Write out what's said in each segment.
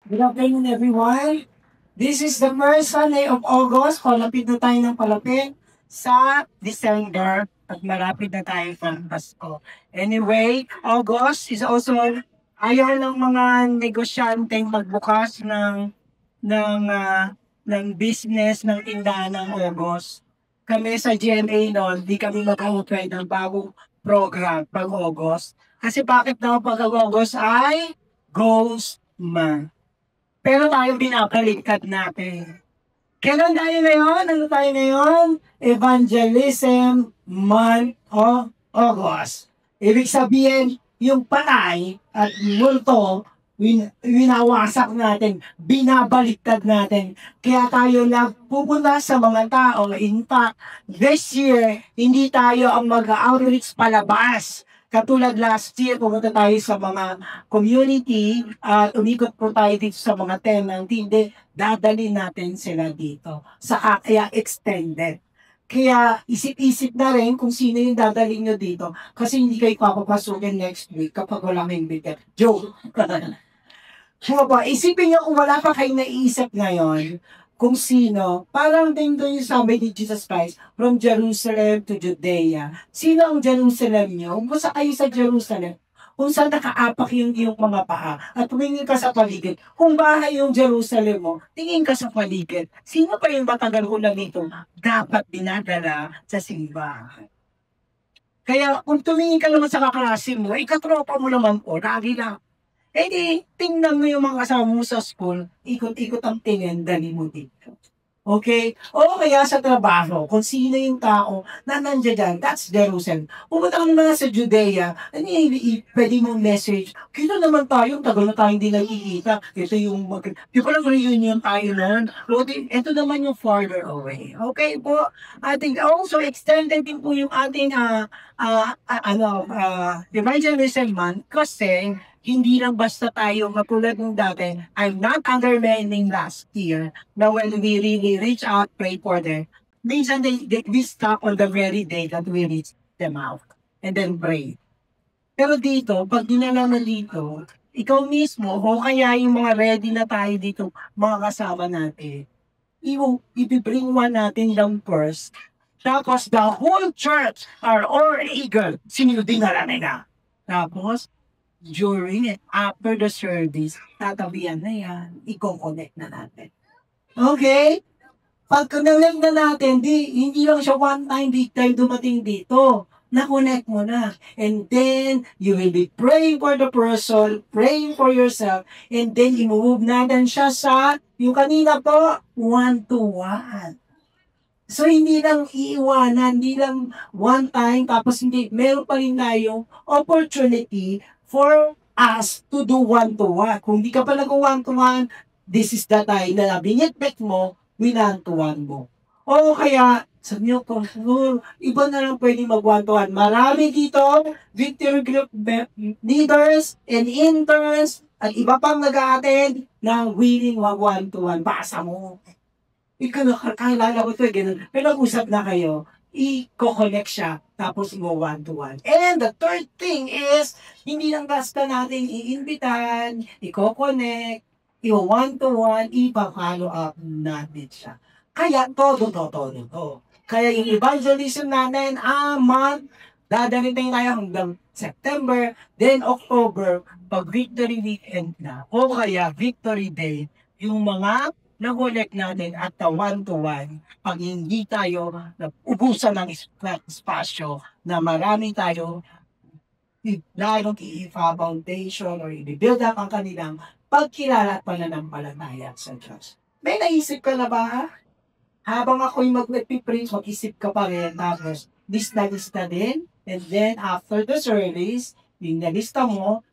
Good afternoon, everyone. This is the first Sunday of August. Palapit na tayo ng palapit sa December at malapit na tayo ng Pasko. Anyway, August is also ayaw ng mga negosyanteng magbukas ng business ng tindahan ng August. Kami sa GMA noon, di kami mag-open ng bagong program pag August. Kasi bakit daw pag August ay Ghost Month? Pero tayo binabaliktad natin. Kailan tayo ngayon? Ano tayo ngayon? Evangelism Month of August. Ibig sabihin, yung patay at multo, winawasak natin, binabaliktad natin. Kaya tayo nagpupunta sa mga tao. In fact, this year, hindi tayo ang mag-outreach palabas. Katulad last year, pumunta tayo sa mga community at umikot po tayo dito sa mga tenant. Hindi, dadali natin sila dito. Kaya extended. Kaya isip-isip na rin kung sino yung dadalhin nyo dito. Kasi hindi kayo papapasukin next week kapag wala kayong bitter. Joke! Diba ba, isipin nyo kung wala pa kayong naiisip ngayon kung sino, parang din doon yung sabi ni Jesus Christ, from Jerusalem to Judea. Sino ang Jerusalem nyo? Basta kayo sa Jerusalem, kung saan nakaapak yung iyong mga paa at tumingin ka sa paligid. Kung bahay yung Jerusalem mo, tingin ka sa paligid. Sino pa yung matagal ko na dito? Dapat dinadala sa simbahan. Kaya kung tumingin ka naman sa kaklase mo, katropa mo naman po, lagi lang. Eh di, tingnan mo yung mga kasama mo sa school, ikot-ikot ang tingin, dali mo dito. Okay? O kaya sa trabaho, kung sino yung tao na nandiyan dyan, that's Jerusalem. Pumunta ka naman sa Judea, ano pwede mong message, kita naman tayo, tagal na tayo hindi nakikita. Ito yung, di ba lang reunion tayo nun? O di, ito naman yung farther away. Okay po? Ating also extended din po yung ating evangelism month kasi hindi lang basta tayo matulad ng dati. I'm not undermining last year na when we really reach out, pray for them. Minsan we stop on the very day that we reach them out and then pray. Pero dito, pag dinala na dito, ikaw mismo, o kaya yung mga ready na tayo dito, mga kasama natin, i-bring one natin down first. Tapos the whole church are all eager. Sino dinala nila? Tapos, during and after the service, tatabihan na yan, i-connect na natin. Okay? Pag connect na natin, hindi lang siya one time, big time dumating dito. Na-connect mo na. And then, you will be praying for the person, praying for yourself, and then, i-move natin siya sa, yung kanina po, one-to-one. So, hindi lang iiwanan, hindi lang one time, tapos hindi, meron pa rin tayong opportunity for us to do one-to-one. Kung di ka pa nag-one-to-one, this is the time na binitbit mo, winantuan mo. O kaya, sabi nyo, iba na lang pwede mag-one-to-one. Marami dito, victory group leaders and interns, at iba pang nag-a-attend na willing mag-one-to-one. Basa mo. Kakilala ko ito, ganun. Pero nag-usap na kayo, i-connect siya, tapos mo one-to-one. And the third thing is, hindi lang basta natin i-invitan, i-connect, i-one-to-one, i-follow up natin siya. Kaya todo. Kaya yung evangelism natin, month, dadalitin tayo hanggang September, then October, pag victory weekend na, o kaya victory day, yung mga na-collect natin at the one-to-one pag hindi tayo ubusan ng espasyo na marami tayo lalong i-IFA Foundation or i-build up ang kanilang pagkilala at pananampalataya sa Diyos. May naisip ka na ba? Habang ako'y mag-preach, mag-isip ka pa rin, tapos lista din, and then after the service, yung nalista mo,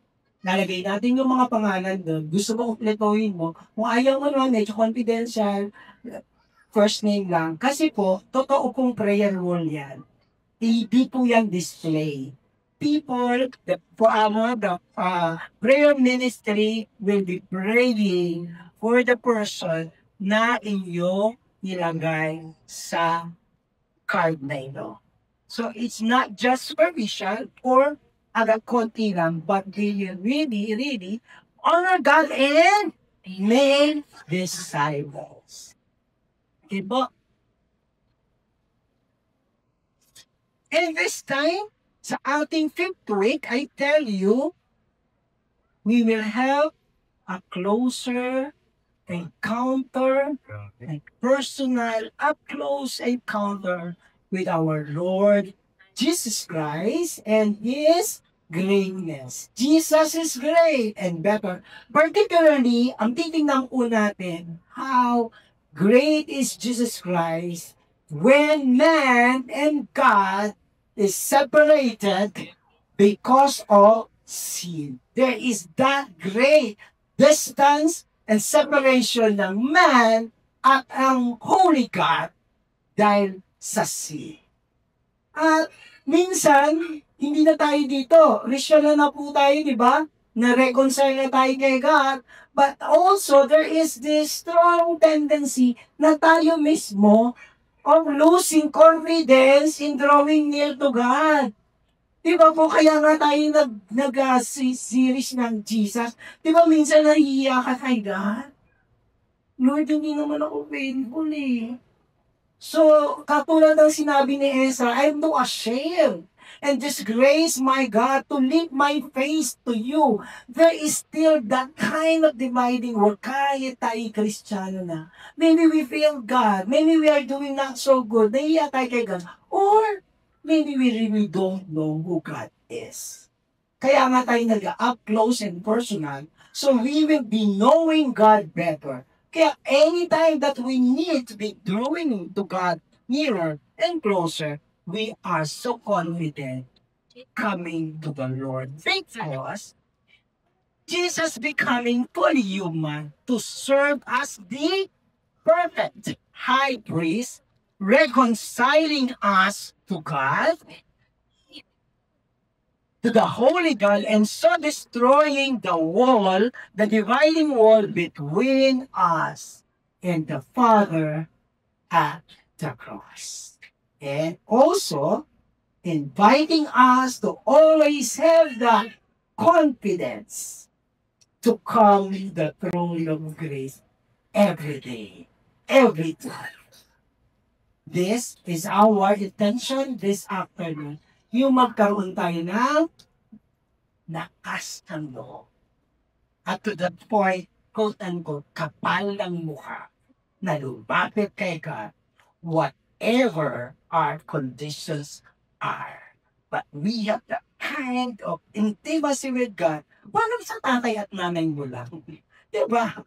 nalagay natin yung mga pangalan doon. Gusto mo kumpletuhin mo. Kung ayaw mo naman, medyo confidential, first name lang. Kasi po, totoo pong prayer rule yan. Hindi po yan display. People, the prayer ministry will be praying for the person na inyong nilagay sa card na ito. So, it's not just superficial or agad konti lang, but they really honor God and made disciples. Okay po? And this time, sa ating fifth week, I tell you, we will have a closer encounter, a personal, up-close encounter with our Lord Jesus Christ and His greatness. Jesus is great and better. Particularly, ang titingnan po natin, how great is Jesus Christ when man and God is separated because of sin. There is that great distance and separation ng man at ang Holy God dahil sa sin. At minsan, hindi na tayo dito. Christian na po tayo, di ba? Na-reconcile na tayo kay God. But also, there is this strong tendency na tayo mismo of losing confidence in drawing near to God. Di ba po, kaya nga tayo nag-series ng Jesus. Di ba minsan nahihiya ka kay God? Lord, hindi naman ako faithful eh. So, katulad ng sinabi ni Ezra, I'm no ashamed and disgrace my God to lift my face to you. There is still that kind of dividing wall. Kahit tayo Kristiyano na. Maybe we feel God. Maybe we are doing not so good. Nahiya tayo kay God. Or, maybe we really don't know who God is. Kaya nga tayo nag-up close and personal. So, we will be knowing God better. Kaya anytime that we need to be drawing to God nearer and closer, we are so confident coming to the Lord. Because Jesus becoming fully human to serve as the perfect high priest, reconciling us to God, to the Holy God, and so destroying the wall, the dividing wall between us and the Father at the cross. And also, inviting us to always have that confidence to come to the throne of grace every day, every time. This is our intention this afternoon. Yung magkaroon tayo ng lakas ng loob. At to the point, quote-unquote, kapal ng mukha na lumapit kay God, whatever our conditions are. But we have the kind of intimacy with God. Parang sa tatay at nanay mo lang. Diba?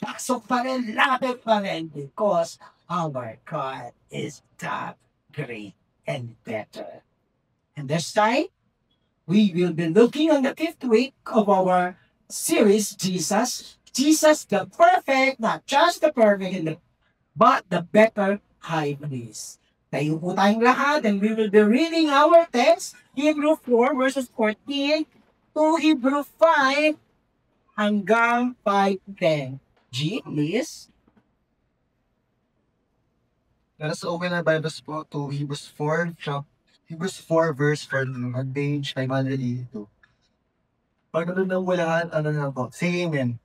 Pasok pa rin, lapit pa rin, because our God is that great and better. And this time, we will be looking on the fifth week of our series, Jesus. Jesus the perfect, not just the perfect, but the better high priest. Tayo po tayong lahat, and we will be reading our text, Hebrew 4 verses 14 to Hebrew 5 hanggang 5:10. G, please. Let us open our Bibles po to Hebrews 4, Hebrews 4 verse 4 on page 582. Pagkaroon ng walahan, ano na po? Say amen.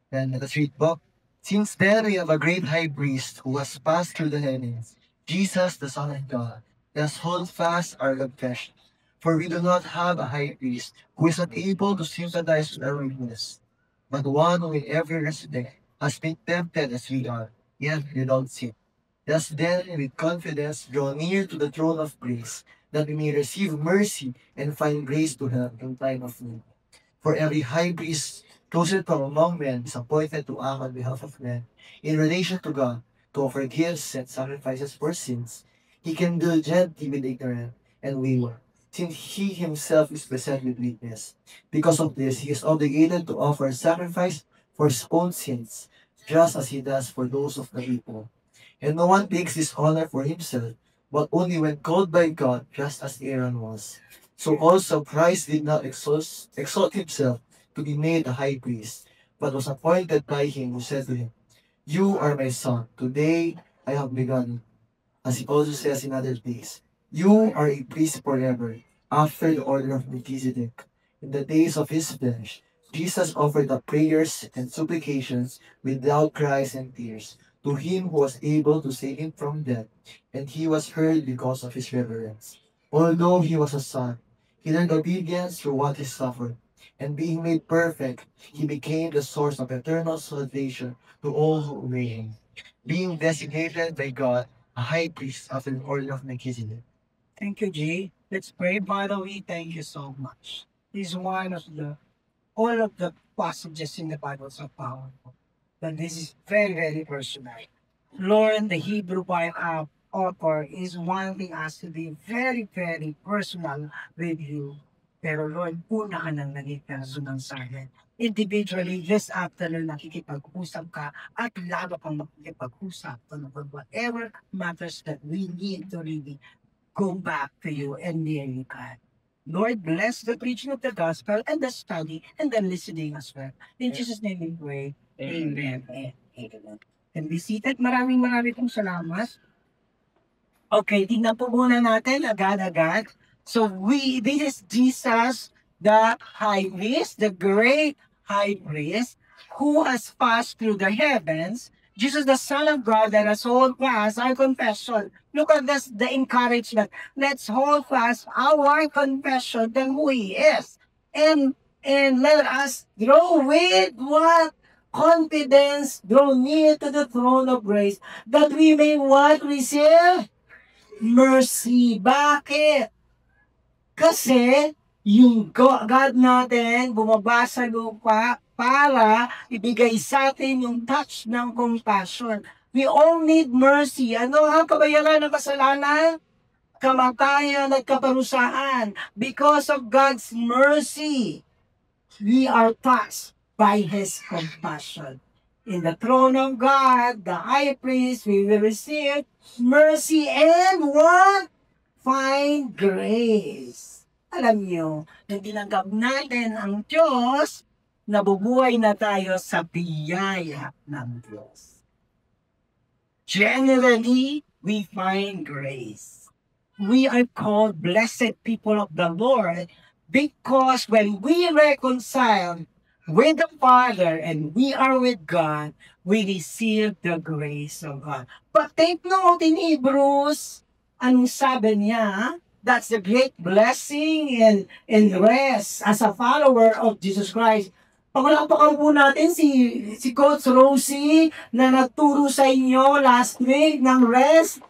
Then let us read po. Since then we have a great high priest who has passed through the heavens, Jesus the Son of God. Let us hold fast our confession. For we do not have a high priest who is not able to sympathize with our weakness, but one who in every respect has been tempted as we are, yet without sin. Thus then, with confidence, draw near to the throne of grace, that we may receive mercy and find grace to help in time of need. For every high priest chosen from among men is appointed to act on behalf of men in relation to God, to offer gifts and sacrifices for sins. He can diligently with ignorant and wayward, since he himself is beset with weakness. Because of this, he is obligated to offer sacrifice for his own sins, just as he does for those of the people. And no one takes this honor for himself, but only when called by God, just as Aaron was. So also Christ did not exalt himself to be made a high priest, but was appointed by him who said to him, You are my son, today I have begun. As he also says in other place, You are a priest forever, after the order of Melchizedek. In the days of his flesh, Jesus offered up prayers and supplications with loud cries and tears to him who was able to save him from death, and he was heard because of his reverence. Although he was a son, he learned obedience through what he suffered, and being made perfect, he became the source of eternal salvation to all who obey him, being designated by God a high priest after the order of Melchizedek. Thank you, Jay. Let's pray. Father, we thank you so much. This is one of the all of the passages in the Bible are so powerful. But this is very, very personal. Lord, the Hebrew Bible author is wanting us to be very, very personal with you. Pero Lord, una ka nang naging personal sa akin. Individually, this afternoon, nakikipag-usap ka at lalo pang makikipag-usap about whatever matters that we need to really go back to you and near you, God. Lord, bless the preaching of the gospel and the study and the listening as well. In Jesus' name we pray. Amen. Amen. And be seated. Maraming pong salamat. Okay, tingnan po muna natin agad-agad. So this is Jesus, the high priest, the great high priest, who has passed through the heavens. Jesus, the Son of God, that has hold fast our confession. Look at this, the encouragement. Let's hold fast our confession than who He is. And let us grow with what? Confidence, draw near to the throne of grace, that we may what? Receive? Mercy. Bakit? Kasi, yung God natin bumaba sa lupa para ibigay sa atin yung touch ng compassion. We all need mercy. Ano ang kabayaran ng kasalanan? Kamatayan at kaparusahan. Because of God's mercy, we are touched by His compassion. In the throne of God, the high priest, we will receive mercy and what? Find grace. Alam niyo, nung tinanggap natin ang Diyos, nabubuhay na tayo sa biyaya ng Diyos. Generally, we find grace. We are called blessed people of the Lord because when we reconcile with the Father and we are with God, we receive the grace of God. But take note in Hebrews, anong sabi niya? That's the great blessing and rest as a follower of Jesus Christ. Paglapakan po natin si Coach Rosie na nagturo sa inyo last week ng rest.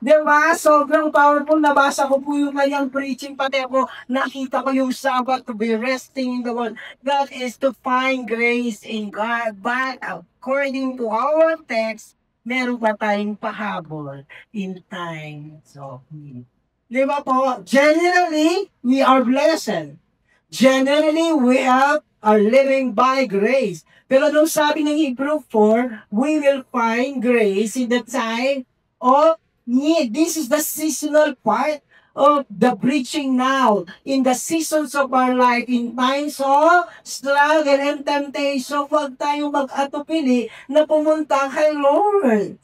Diba? Sobrang powerful. Nabasa ko po yung kanyang preaching. Pati ako, nakita ko yung Sabbath to be resting in the Lord. That is to find grace in God. But according to our text, meron pa tayong pahabol in times of need. Diba po? Generally, we are blessed. Generally, we are living by grace. Pero nung sabi ng Hebrew 4, we will find grace in the time of need. This is the seasonal part of the preaching now. In the seasons of our life, in times of struggle and temptation, huwag tayong mag-atupili na pumunta kay Lord.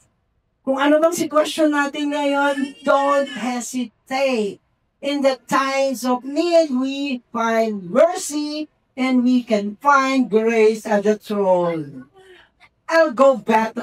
Kung ano bang sitwasyon natin ngayon, don't hesitate. In the times of need, we find mercy and we can find grace at the throne. I'll go back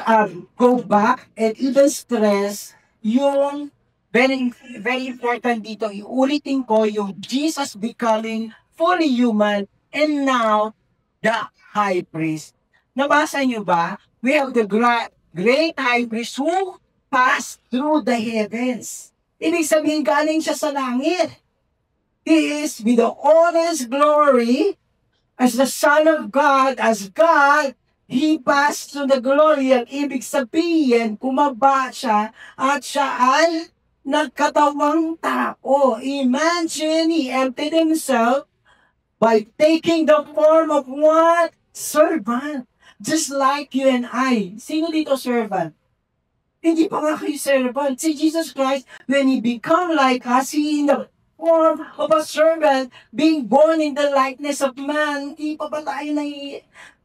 and even stress yung very important dito. Iulitin ko yung Jesus becoming fully human and now the high priest. Nabasa niyo ba? We have the great high priest who passed through the heavens. Ibig sabihin, galing siya sa langit. He is with the honest glory as the Son of God, as God. He passed through the glory. Ang ibig sabihin, kumaba siya at siya ay nagkatawang tao. Imagine, He emptied Himself by taking the form of what? Servant. Just like you and I. Sino dito servant? Hindi pa nga kayo servant. Si Jesus Christ, when He become like us, He in the form of a servant, being born in the likeness of man. Hindi pa ba tayo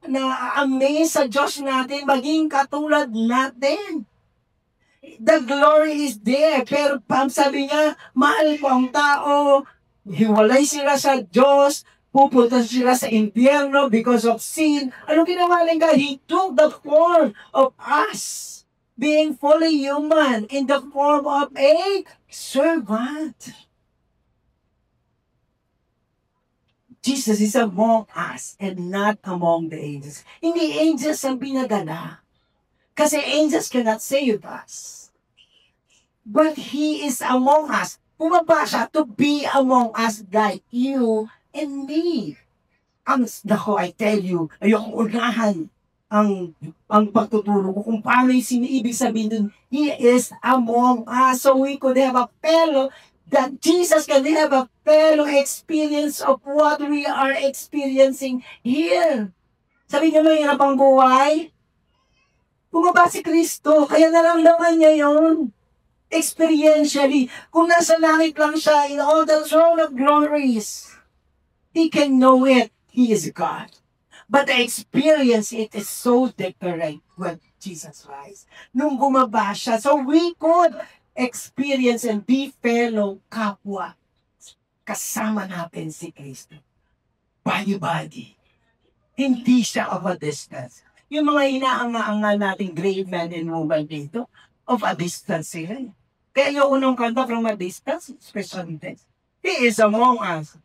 na-amaze sa Diyos natin, maging katulad natin? The glory is there. Pero sabi niya, mahal ko ang tao, hiwalay sila sa Diyos, pupunta sila sa impyerno because of sin. Ano ginawa ng God? He took the form of us, being fully human, in the form of a servant. Jesus is among us and not among the angels. Hindi angels ang pinadala. Kasi angels cannot save us. But He is among us. Pumaba siya to be among us like you and me. Nako, I tell you, ayokong unahan ang pagtuturo ko kung paano yung ibig sabihin dun. He is among us. So we could have a fellow, that Jesus can have a fellow experience of what we are experiencing here. Sabi niyo, mahirap ang buhay? Bumaba si Kristo, kaya naramdaman niya yun. Experientially, kung nasa langit lang siya in all the throne of glories, He can know it. He is God. But the experience, it is so different when Jesus rise. Nung bumaba siya, so we could experience and be fellow kapwa. Kasama natin si Kristo. Body-body. Hindi siya of a distance. Yung mga inaanga-anga nating great men and women dito, of a distance sila. Kaya yung unang kanta from a distance, special this. He is among us.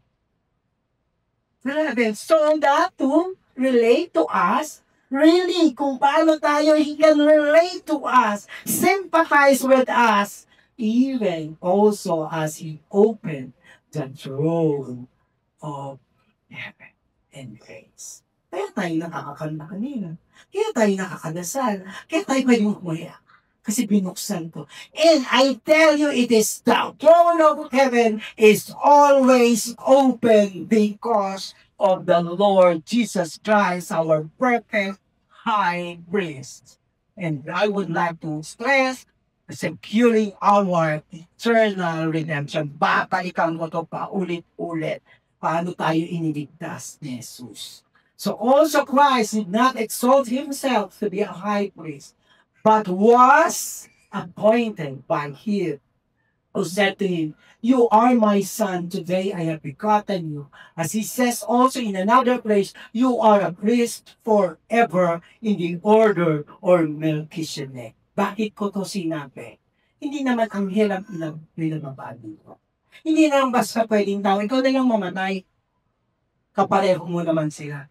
So that to relate to us, really, kung paano tayo, He can relate to us, sympathize with us, even also as He opened the throne of heaven and grace. Kaya tayo nakakakanta kanina. Kaya tayo nakakadasal. Kaya tayo pwedeng umuya. Kasi binuksan ko. And I tell you, it is the throne of heaven is always open because of the Lord Jesus Christ, our perfect high priest. And I would like to stress, securing our eternal redemption. Babalikan ko ito pa ulit-ulit. Paano tayo iniligtas ni Jesus? So also Christ did not exalt Himself to be a high priest, but was appointed by Him who said to Him, "You are my son, today I have begotten you." As He says also in another place, "You are a priest forever in the order or Melchizedek." Bakit ko to sinabi? Hindi naman ang hirap pinababali ko. Hindi naman basta pwedeng tao, ikaw na lang mamatay. Kapareho mo naman sila.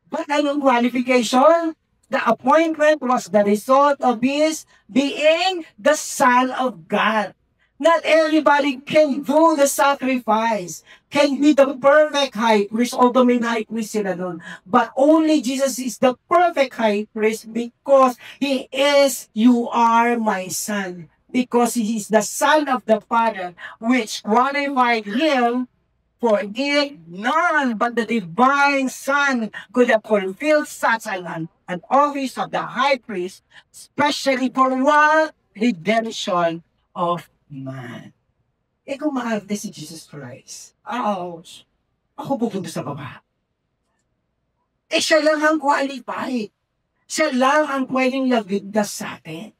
But anong qualification? The appointment was the result of His being the Son of God. Not everybody can do the sacrifice, can be the perfect high priest, although may high priest sila nun. But only Jesus is the perfect high priest because He is, "You are my son." Because He is the Son of the Father, which qualified Him. For it, none but the divine Son could have fulfilled such an office of the high priest, especially for what? Redemption of man. Eh kung maarte si Jesus Christ, ouch, ako pupunta sa baba. Eh siya lang ang qualified. Siya lang ang pwedeng lagigdas sa atin.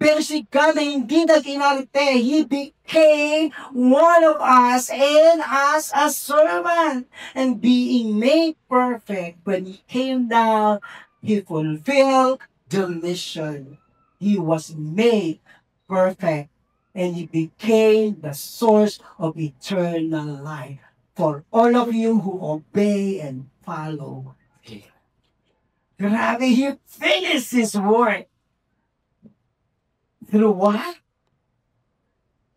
Pero si God na hindi nag-inarte, He became one of us and as a servant. And being made perfect, when He came down, He fulfilled the mission. He was made perfect and He became the source of eternal life for all of you who obey and follow Him. Grabe, He finished His work. Through what?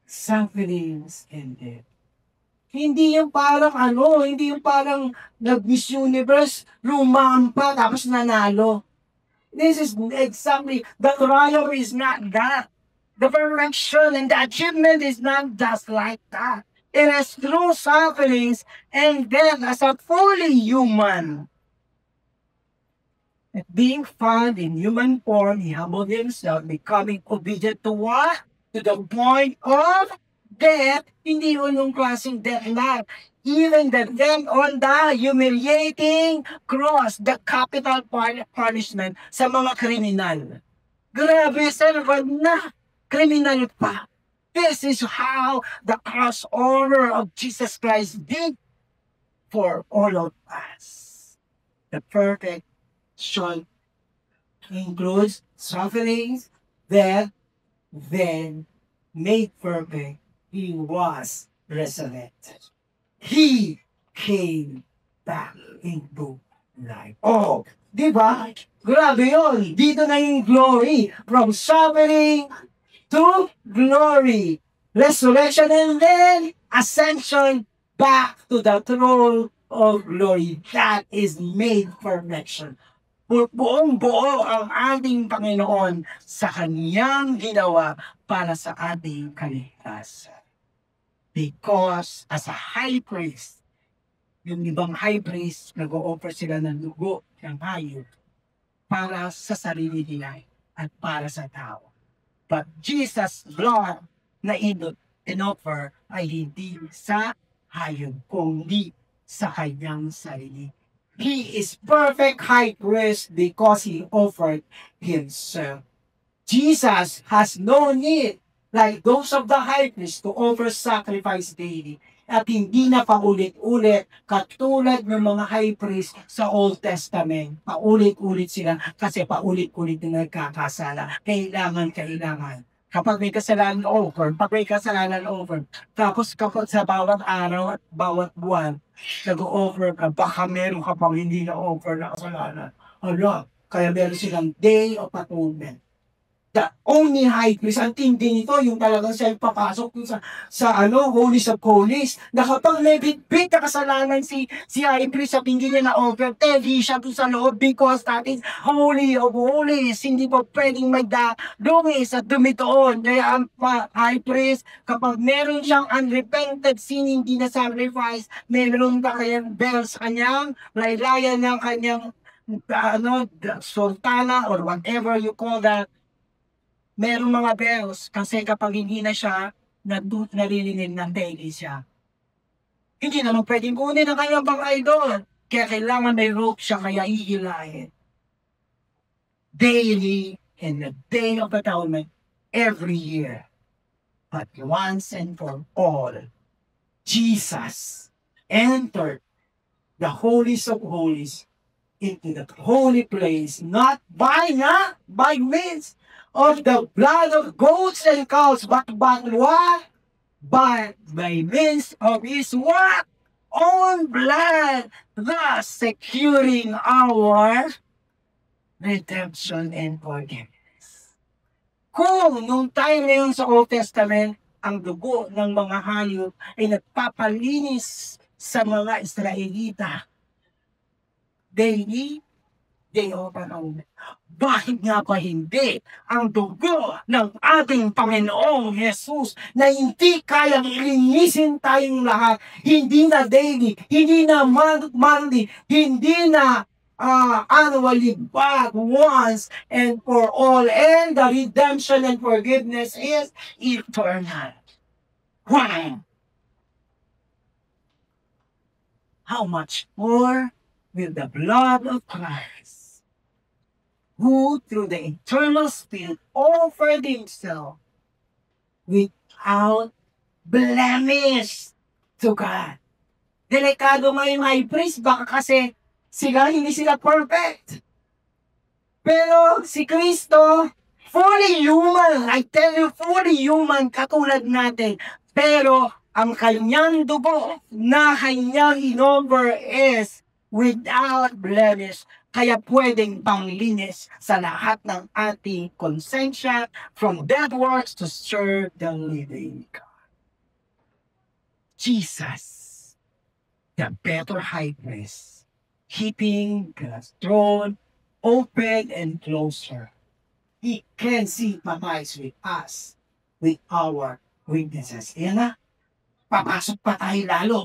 Sufferings and death. Hindi yung parang hindi yung parang nag-Miss Universe, lumampa, tapos nanalo. This is exactly, the trial is not that. The perfection and the achievement is not just like that. It is through sufferings and death as a fully human. And being found in human form, He humbled Himself, becoming obedient to what? To the point of death. Hindi unong klaseng death lang. Even the death on the humiliating cross, the capital punishment sa mga kriminal. Grabe, sir, wag na. Kriminal pa. This is how the crossover of Jesus Christ did for all of us. The perfection includes sufferings, death, then made perfect, he was resurrected. He came back into life. Oh, di ba? Grabe yun. Dito na yung glory. From suffering to glory. Resurrection and then ascension back to the throne of glory. That is made perfection. Buong buo ang ating Panginoon sa Kanyang ginawa para sa ating kaligtasan. Because as a high priest, yung ibang high priest, nag-o-offer sila ng dugo ng hayop para sa sarili nila at para sa tao. But Jesus' blood na in-offer ay hindi sa hayop, kundi sa kanyang sarili. He is perfect high priest because he offered himself. Jesus has no need, like those of the high priest, to offer sacrifice daily. At hindi na paulit-ulit katulad ng mga high priest sa Old Testament. Paulit-ulit sila kasi paulit-ulit na nagkakasala. Kailangan. Kapag may kasalanan over, pag may kasalanan over, tapos kapag sa bawat araw at bawat buwan, nag-o-offer ka, baka meron ka pang hindi na-offer na kasalanan. Ano? Kaya meron silang Day of Atonement. The only high priest, ang tindi nito, yung talagang siya papasok sa Holies of Holies, na kapag may bit na kasalanan si high priest, sabi hindi niya na-offer, tedi siya doon sa loob because that is Holy of Holies. Hindi po pwedeng magdalungis at dumitoon. Kaya ang high priest, kapag meron siyang unrepented sin, hindi na sacrifice, meron pa kayang bells kanyang, laylayan ng kanyang sultana or whatever you call that, merong mga bells kasi kapag hindi na siya naririnig ng daily siya. Hindi naman pwedeng kunin ang kanyang bangay doon. Kaya kailangan may rope siya kaya ihilahin. Daily in the Day of Atonement every year. But once and for all, Jesus entered the Holies of Holies into the holy place, not by means of the blood of goats and cows, but what? But by means of his what? Own blood, thus securing our redemption and forgiveness. Kung nung time na yun sa Old Testament, ang dugo ng mga hayop ay nagpapalinis sa mga Israelita, Day of Atonement. Bakit nga pa hindi ang dugo ng ating Panginoong Jesus na hindi kayang ilinisin tayong lahat, hindi na daily, hindi na monthly, hindi na annually, but once and for all, and the redemption and forgiveness is eternal. Wow! How much more will the blood of Christ, who through the eternal Spirit offered himself without blemish to God. Delikado nga yung high priest, baka kasi hindi sila perfect. Pero si Kristo, fully human, I tell you, fully human, katulad natin. Pero ang kanyang dugo na kanyang inoffer is without blemish. Kaya pwedeng panglinis sa lahat ng ating konsensya from dead works to serve the living God. Jesus, the better high priest, keeping the throne open and closer. He can sympathize with us, with our weaknesses. Yan na, papasok pa tayo lalo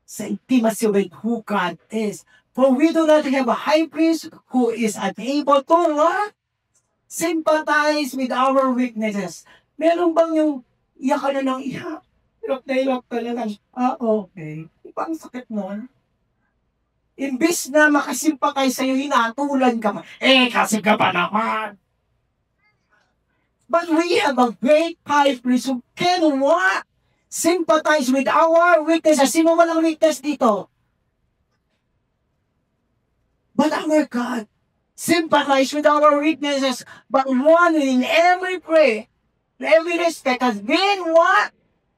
sa intimacy with who God is. For we do not have a high priest who is unable to sympathize with our weaknesses. Meron bang yung iyak ka na ng iyak? Hirap ka na lang. Okay. Ang sakit nun. Imbis na makasimpatay sa'yo, hinatulan ka pa. Kasi ka pa naman. But we have a great high priest who can what? Sympathize with our weaknesses. Sino walang weakness dito? But our God sympathizes with our weaknesses, but one in every prayer, in every respect has been what?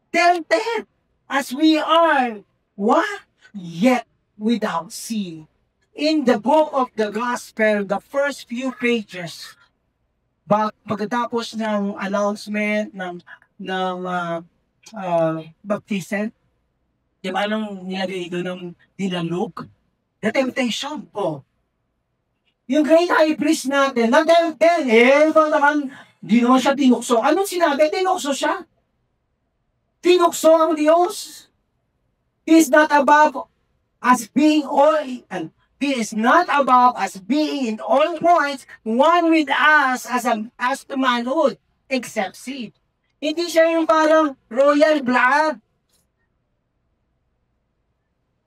Tempted as we are. What? Yet without sin. In the book of the Gospel, the first few pages, pagkatapos ng announcement ng baptism, di ba anong nilagay ito ng nila Luke? The temptation po. Yung great high priest natin, na-tempted, naman, di naman siya tinukso. Anong sinabi? Tinukso siya. Tinukso ang Diyos. He is not above us being all, and He is not above us being in all points one with us as to manhood, except sin. Hindi siya yung parang royal blood.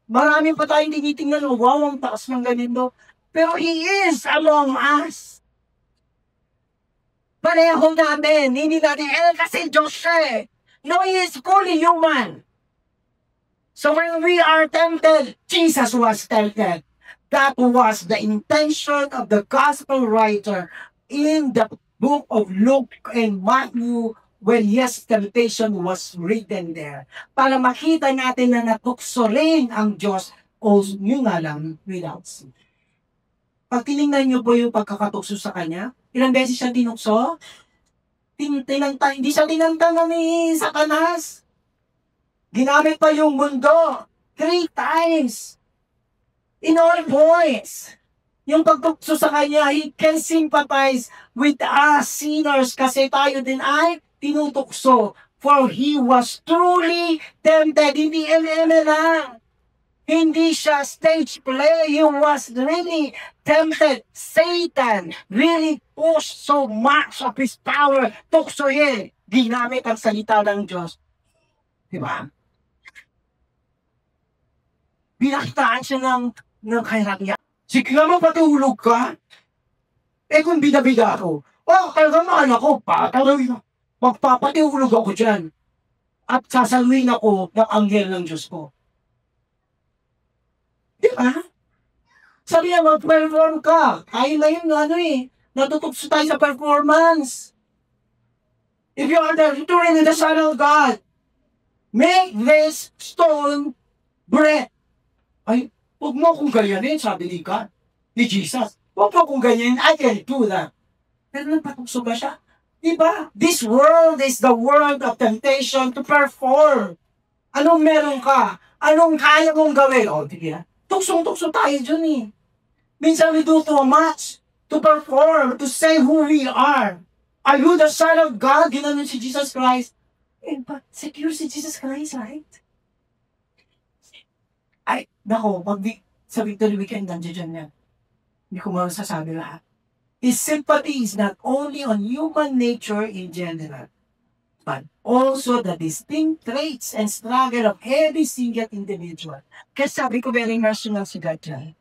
Marami pa tayong tinitingnan, wow, ang taas ng ganito. Pero He is among us. Pareho namin, hindi natin, kasi Diyos siya eh. No, He is fully human. So when we are tempted, Jesus was tempted. That was the intention of the gospel writer in the book of Luke and Matthew when His temptation was written there. Para makita natin na natukso rin ang Diyos o yun nga lang without sin. Pag tinignan niyo po yung pagkakatukso sa Kanya, ilang beses siya tinukso? Hindi siya tinantang ni Satanas. Ginamit pa yung mundo 3 times. In all points. Yung pagtukso sa Kanya, He can sympathize with us sinners kasi tayo din ay tinutukso. For He was truly tempted. Hindi lang. Hindi siya stage play. He was really tempted. Satan really pushed so much of his power. Tuksohin. Ginamit ang salita ng Diyos. Diba? Binakitaan siya ng kahirapan. Sige naman patulog ka. Kung bida-bida ako. Talaga mahal ako. Magpapatulog ako dyan. At sasaluhin ako ng anghel ng Diyos ko. Diba? Sabi niya, mag-perform ka. Tayo na yun, natutugso tayo sa performance. If you are really the Son of God, make this stone bread. Ay, huwag mo akong ganyanin, sabi ni Jesus. Huwag mo akong ganyanin, I can do that. Pero nagpatugso ba siya? Diba? This world is the world of temptation to perform. Anong meron ka? Anong kaya mong gawin? Tignan. Tuksong-tukso tayo dyan eh. Minsan we do too much to perform, to say who we are. Are you the Son of God? Ginanon si Jesus Christ. But secure si Jesus Christ, right? Ay, nako, sa Victory Weekend, nandiyan yan. Hindi ko masasabi lahat. His sympathy is not only on human nature in general, but also the distinct traits and struggle of every single individual. Kasi sabi ko, very rational si God dyan.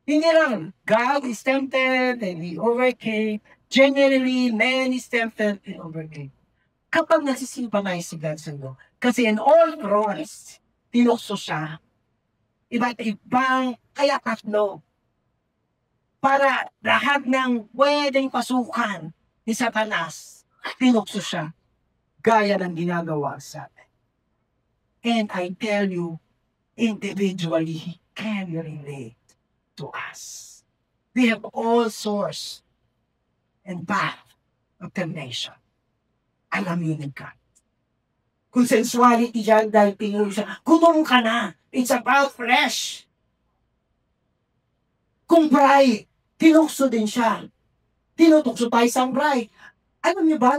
Hindi lang, God is tempted and He overcame. Generally, man is tempted and overcame. Kapag nasisympathize si God sa iyo, kasi in all fronts, tinukso siya. Iba't ibang, kaya tatlo. Para lahat ng pwedeng pasukan ni Satanas, tinukso siya. Gaya ng ginagawa sa atin. And I tell you, individually, He can relate to us. We have all source and path of temptation. Alam yun ng God. Kung sensuality dyan, dahil tingin siya, gutom ka na. It's about flesh. Kung pride, tinukso din siya. Tinutukso tayo sa pride. Alam niyo ba,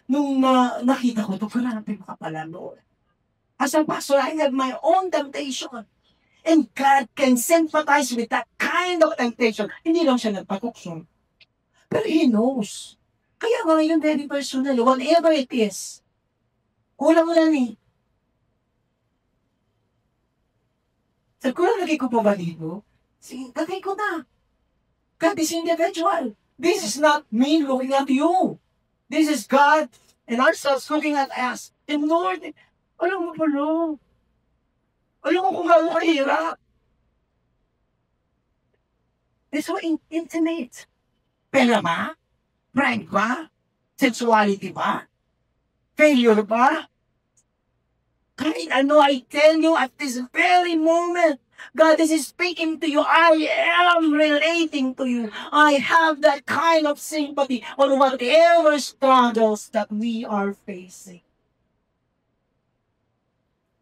nung nakita ko ito, grabe ka pala, Lord. As a pastor, I have my own temptation. And God can sympathize with that kind of temptation. Hindi lang siya nagpatukso. Pero He knows. Kaya ngayon, very personal, whatever it is, kulang mo lang eh. Sabi ko lang, lagay ko pa ba dito? Sige, lagay ko na. God is individual. This is not me looking at you. This is God and ourselves looking at us. And Lord, alam mo ba, Lord? Alam mo kung gaano kahirap. It's so intimate. Pera ba? Pride ba? Sexuality ba? Failure ba? Kahit ano, I tell you at this very moment, God is speaking to you. I am relating to you. I have that kind of sympathy on whatever struggles that we are facing.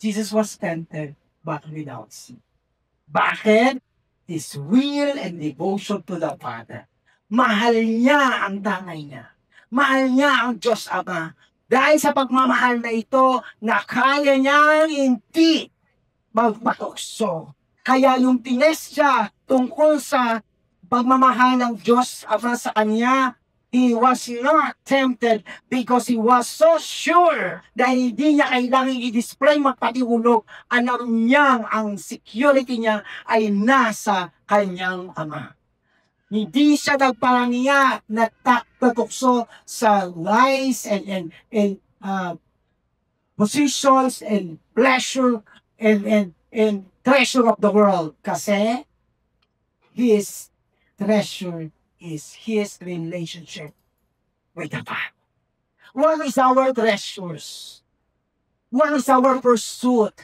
Jesus was tempted, but without sin. Bakit? His will and devotion to the Father. Mahal niya ang tangay niya. Mahal niya ang Diyos Ama. Dahil sa pagmamahal na ito, na kaya niyang hindi magpatukso. Kaya yung tines siya tungkol sa pagmamahal ng Diyos Ama sa kanya, he was not tempted because he was so sure dahil hindi niya kailangan i-display magpatihulog. Alam niyang ang security niya ay nasa kanyang Ama. Hindi siya nagparangiya na tatukso sa lies and positions and pleasure and treasure of the world. Kasi his treasure is his relationship with the Father. What is our treasures? What is our pursuit?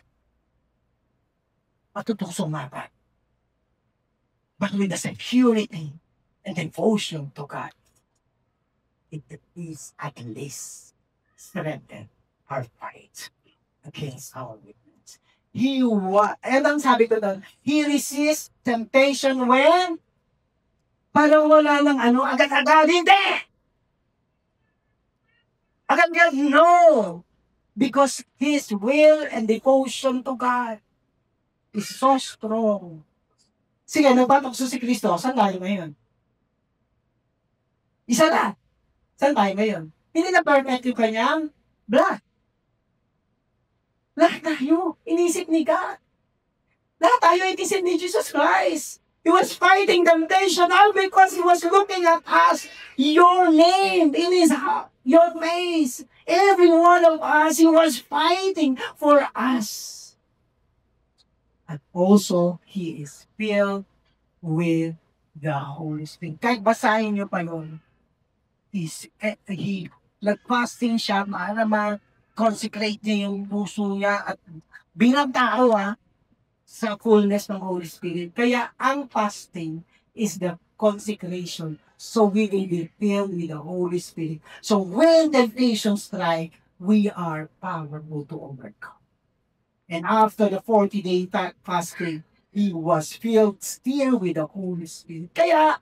Matutukso mapat. But with the security and devotion to God, it is at least strengthen our fight against our weakness. And ang sabi ko doon, he resists temptation when? Parang wala lang agad-agad, hindi! Agad-agad, no! Because his will and devotion to God is so strong. Sige, nagpatukso si Kristo, saan tayo ngayon? Isa na. Saan tayo ngayon? Hindi na perfect yung kanyang blood. Lahat tayo, inisip ni God. Lahat tayo inisip ni Jesus Christ. He was fighting temptation all because he was looking at us, your name in your face. Every one of us, he was fighting for us. And also, he is filled with the Holy Spirit. Kahit basahin niyo pa yun, nag-fasting siya para ma-consecrate niya yung puso niya at bilang tao sa fullness ng Holy Spirit. Kaya ang fasting is the consecration so we will be filled with the Holy Spirit. So when temptations strike, we are powerful to overcome. And after the 40-day fasting, he was filled still with the Holy Spirit. Kaya,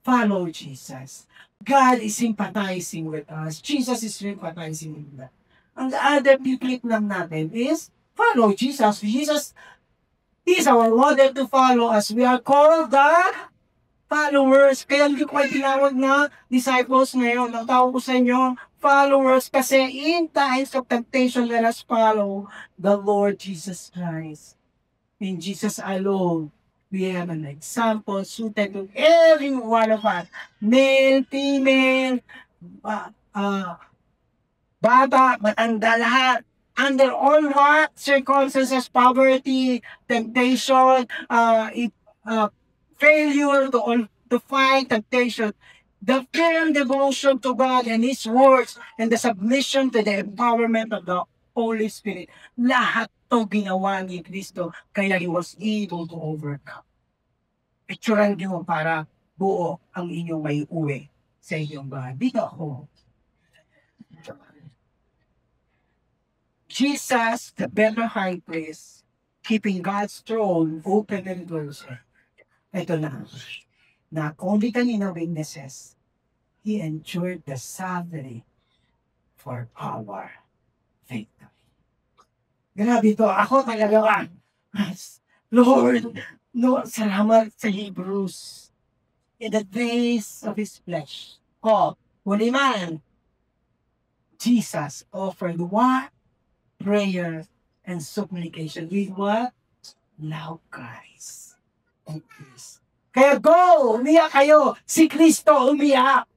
#follow Jesus. God is sympathizing with us. Jesus is sympathizing with us. Ang other click lang natin is follow Jesus. Jesus is our model to follow as we are called the followers. Kaya hindi ko kayo tinawag na disciples ngayon. Ang tawag ko sa inyo, followers, kasi in times of temptation, let us follow the Lord Jesus Christ. In Jesus alone, we have an example suited to every one of us. Male, female, bata, matanda, lahat. Under all what? Circumstances, poverty, temptation, failure to fight temptation. The firm devotion to God and His words and the submission to the empowerment of the Holy Spirit. Lahat to ginawa ni Kristo kaya He was able to overcome. Picturean niyo para buo ang inyong may uwi sa inyong bahay. Dito ako. Jesus, the better high priest, keeping God's throne open and closed. Ito na only kanina witnesses, He endured the suffering for our victory. Grabe ito. Ako talaga Lord, salamat sa Hebrews. In the days of His flesh, huli man, Jesus offered what? Prayer and supplication. With what? Loud cries and peace. Kaya go! Umiyak kayo! Si Kristo umiyak!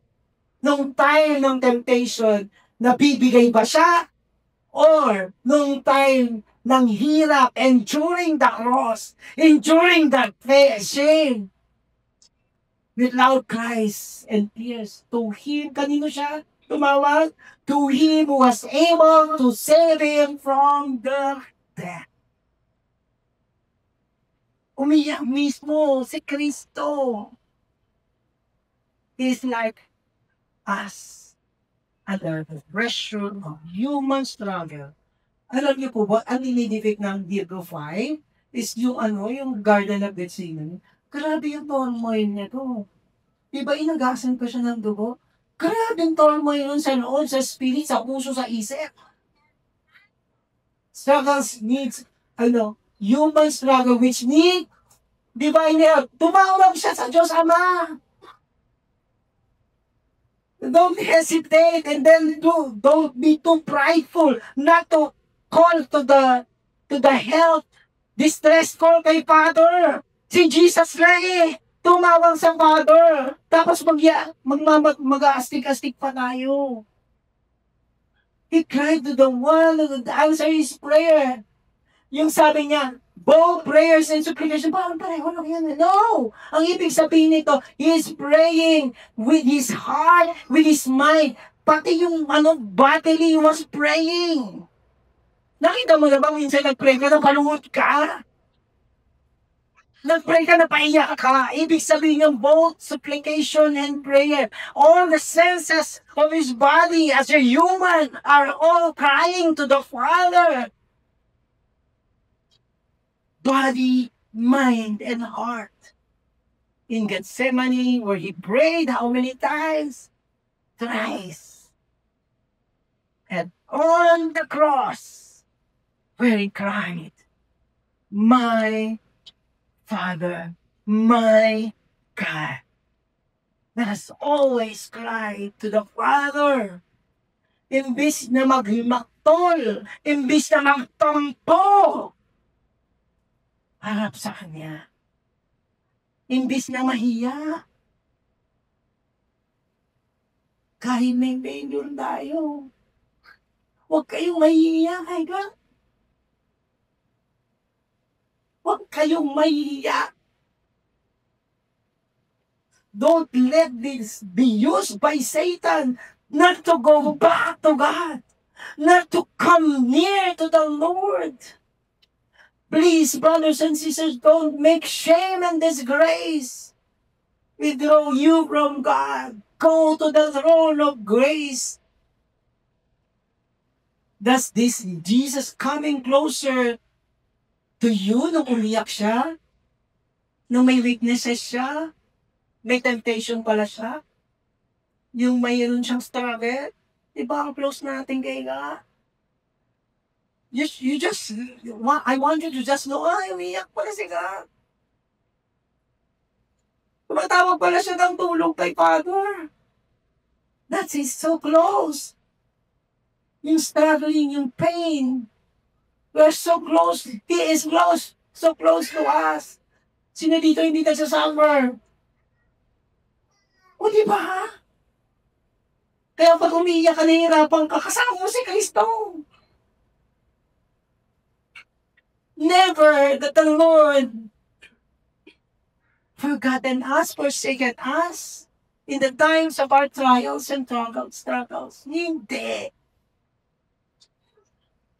Nung time ng temptation, nabibigay ba siya? Or nung time ng hirap, enduring the cross, enduring the shame, with loud cries and tears. To Him, kanino siya tumawag? To Him who was able to save him from the death. Umiyak mismo si Kristo. He is like us under the pressure of human struggle. Alam niyo po ba, ang nililitik ng Hebrew 5 is yung Garden of Gethsemane. Grabe yung turmoil nito. Diba inagasan pa siya ng dugo? Grabe yung turmoil nun sa loob, sa spirit, sa puso, sa isip. Struggles needs, human struggle which need divine help. Tumawag siya sa Diyos Ama. Don't hesitate and then don't be too prideful not to call to the help. Distress call kay Father. Si Jesus na tumawag sa Father. Tapos mag-astig-astig pa tayo. He cried to the one who would answer his prayer. Yung sabi niya, both prayers and supplication, parang pareho lang yan. No! Ang ibig sabihin nito, he is praying with his heart, with his mind. Pati yung bodily was praying. Nakita mo na ba minsan nag-pray ka na palungot ka? Nag-pray ka na paiyak ka. Ibig sabihin ng both supplication and prayer. All the senses of his body as a human are all crying to the Father. Body, mind, and heart. In Gethsemane, where he prayed how many times? Thrice. And on the cross, where he cried, my Father, my God. Let us always cry to the Father. Imbis na maghimaktol, imbis na magtampo, harap sa Kanya. Imbis na mahiya. Kahit may failure tayo, huwag kayong mahiya kay God. Huwag kayong mahiya. Don't let this be used by Satan not to go back to God, not to come near to the Lord. Please, brothers and sisters, don't make shame and disgrace withdraw you from God. Go to the throne of grace. Does this Jesus coming closer to you nung umiyak siya? Nung may weaknesses siya? May temptation pala siya? Yung mayroon siyang struggle? Diba ang close natin kay God? I want you to just know, umiyak pala si God. Tumatawag pala siya ng tulong kay Father. That is so close. Yung struggling, yung pain. We're so close. He is close. So close to us. Sino dito hindi nagsasuffer? O diba? Kaya pag umiiyak ka, nahihirapan ka, kasama mo si Kristo. Never that the Lord forgotten us, forsaken us in the times of our trials and struggles. Hindi.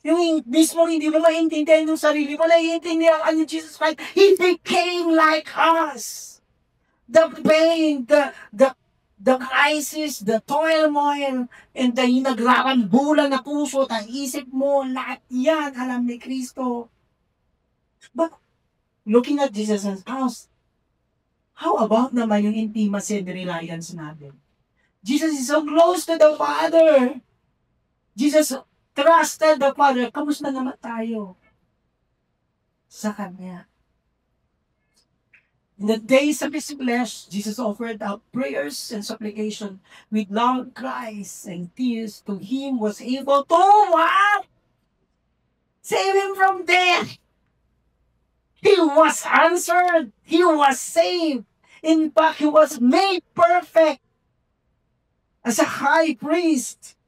Yung mismo hindi mo maintindihan yung sarili mo, naiintindihan ka ni Jesus Christ. He became like us. The pain, the crisis, the turmoil, and the nagrarambulan na puso at isip mo, lahat yan alam ni Kristo. But looking at Jesus' house, how about naman yung intimacy and reliance natin? Jesus is so close to the Father. Jesus trusted the Father. Kamusta naman tayo sa Kanya? In the days of His flesh, Jesus offered up prayers and supplication with loud cries and tears to Him was able to what? Save Him from death. He was answered. He was saved. In fact, He was made perfect as a high priest.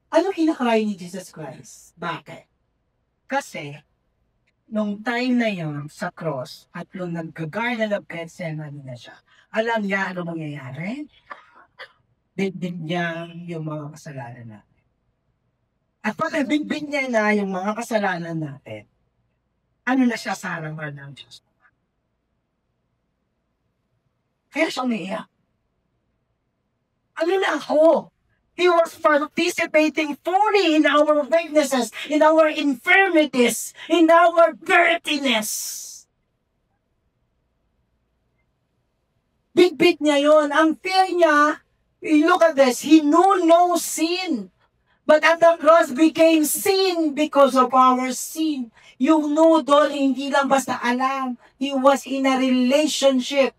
Ano kinakry ni Jesus Christ? Bakit? Kasi, nung time na yun, sa cross, at nung nag-Garden of Gethsemane na siya, alam niya ano mangyayari? Bigdig niya yung mga kasalanan natin. At pag nabigdig niya na yung mga kasalanan natin, ano na siya sa harapan ng Diyos? Kaya siya umiiyak. Ano na ako? He was participating fully in our weaknesses, in our infirmities, in our dirtiness. Big niya yon. Ang fear niya, look at this, he knew no sin. But at the cross became sin because of our sin. Yung know doon, hindi lang basta alam. He was in a relationship.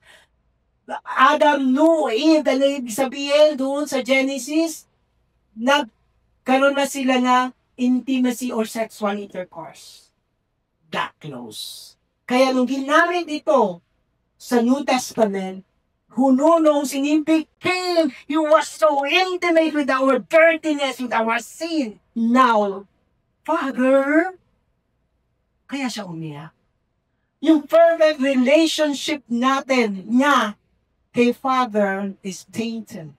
Adam knew Eve, ano ibig sabihin doon sa Genesis? Nagkaroon na sila ng intimacy or sexual intercourse. That close. Kaya nung ginamit ito sa New Testament, who knows in him became, he was so intimate with our dirtiness, with our sin. Now, Father, kaya siya umiyak. Yung perfect relationship natin niya kay Father is tainted.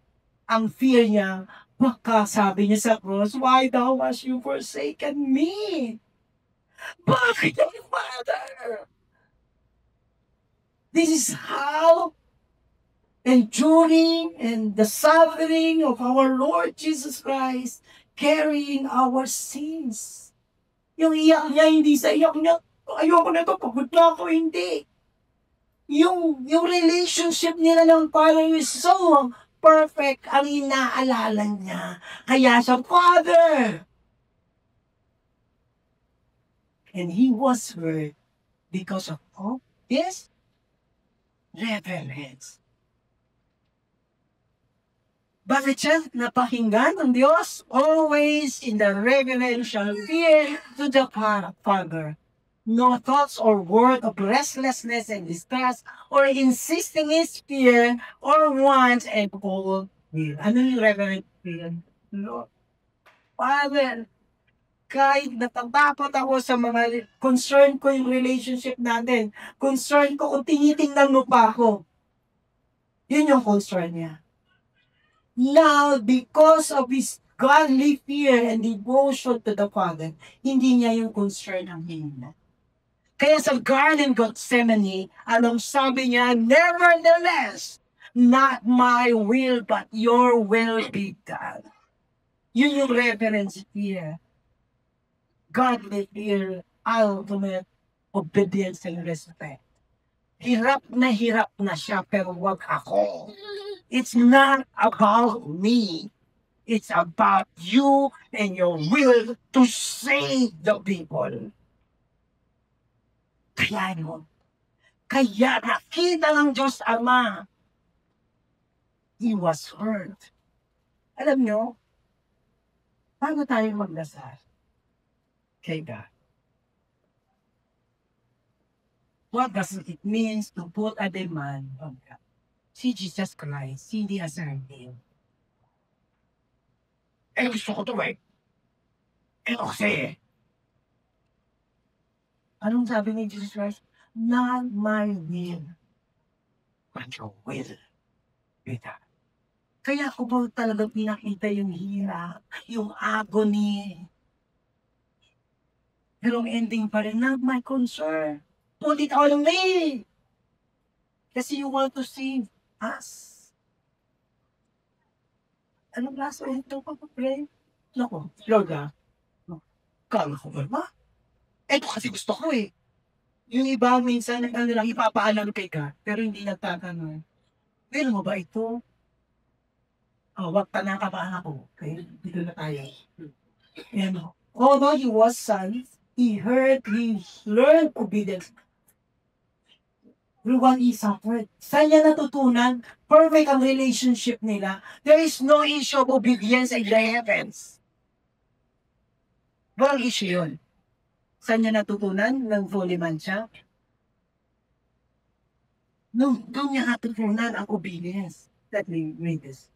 Ang fear niya, baka sabi niya sa cross, why thou hast you forsaken me? Bakit ang Father? This is how enduring and the suffering of our Lord Jesus Christ, carrying our sins. Yung iyak niya, hindi sa iyak niya, ayoko na ito, pagod na ako, hindi. Yung relationship nila ng Father is so perfect, ang inaalala niya. Kaya siya, Father! And he was hurt because of all this reverence. Bakit siya napakinggan ng Diyos? Always in the reverential fear to the Father. No thoughts or word of restlessness and distress or insisting his fear or wants and cold will. Ano yung reverent fear? Lord, Father, kahit natatakot ako sa mga concern ko yung relationship natin, concern ko kung tinitingnan mo pa ako. Yun yung concern niya. Now, because of his godly fear and devotion to the Father, hindi niya yung concern ang hingin. Kaya sa Garden of Gethsemane, anong sabi niya? Nevertheless, not my will, but your will be done. Yun yung reverence fear. Godly fear, ultimate obedience and respect. Hirap na siya, pero wag ako. It's not about me. It's about you and your will to save the people. Kaya nakita ng Diyos Ama, He was hurt. Alam nyo, paano tayo magdasal kay God? What does it mean to put a demand on God? Si Jesus Christ, hindi assertive. Gusto ko ito kasi, anong sabi ni Jesus Christ? Not my will, but your will be done. Kaya ko ba talagang pinakita yung hirap, yung agony. Pero ang ending pa rin, not my concern. Put it all on me. Kasi you want to save us. Anong laso ito pa pray? Naku, Lord kala ko ba? Ito kasi gusto ko eh. Yung iba minsan lang ipapaalam kay God, pero hindi nagtatanong. Pero mo ba ito? Wag pa nakabaan ako. Okay? Dito na tayo. And although he was son, he learned obedience. Everyone he suffered. Saan niya natutunan? Perfect ang relationship nila. There is no issue of obedience in the heavens. Walang issue yun. Saan niya natutunan? Nang fully man siya? No, doon niya natutunan ang obedience. Let me read this.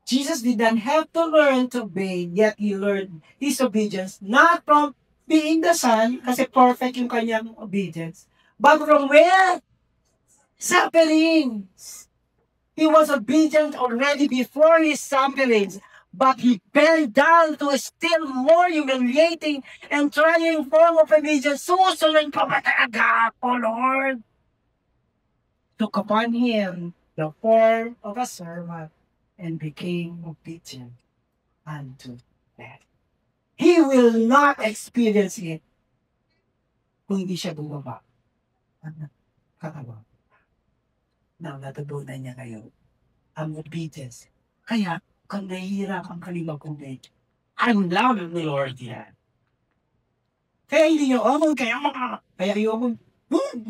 Jesus did not have to learn to obey, yet he learned his obedience not from being the Son, kasi perfect yung kanyang obedience. But from where? Sufferings. He was obedient already before his sufferings, but he bent down to a still more humiliating and trying form of obedience. Susunod pa ba talaga ako, Lord? Took upon him the form of a servant and became obedient unto death. He will not experience it kung hindi siya bumaba. Kakawa. Now, natutunan niya ngayon ang obedience. Kaya, kung nahihirapan ka rin mag-obey, ang love ni Lord yan. Kaya hindi niyo, kaya yung,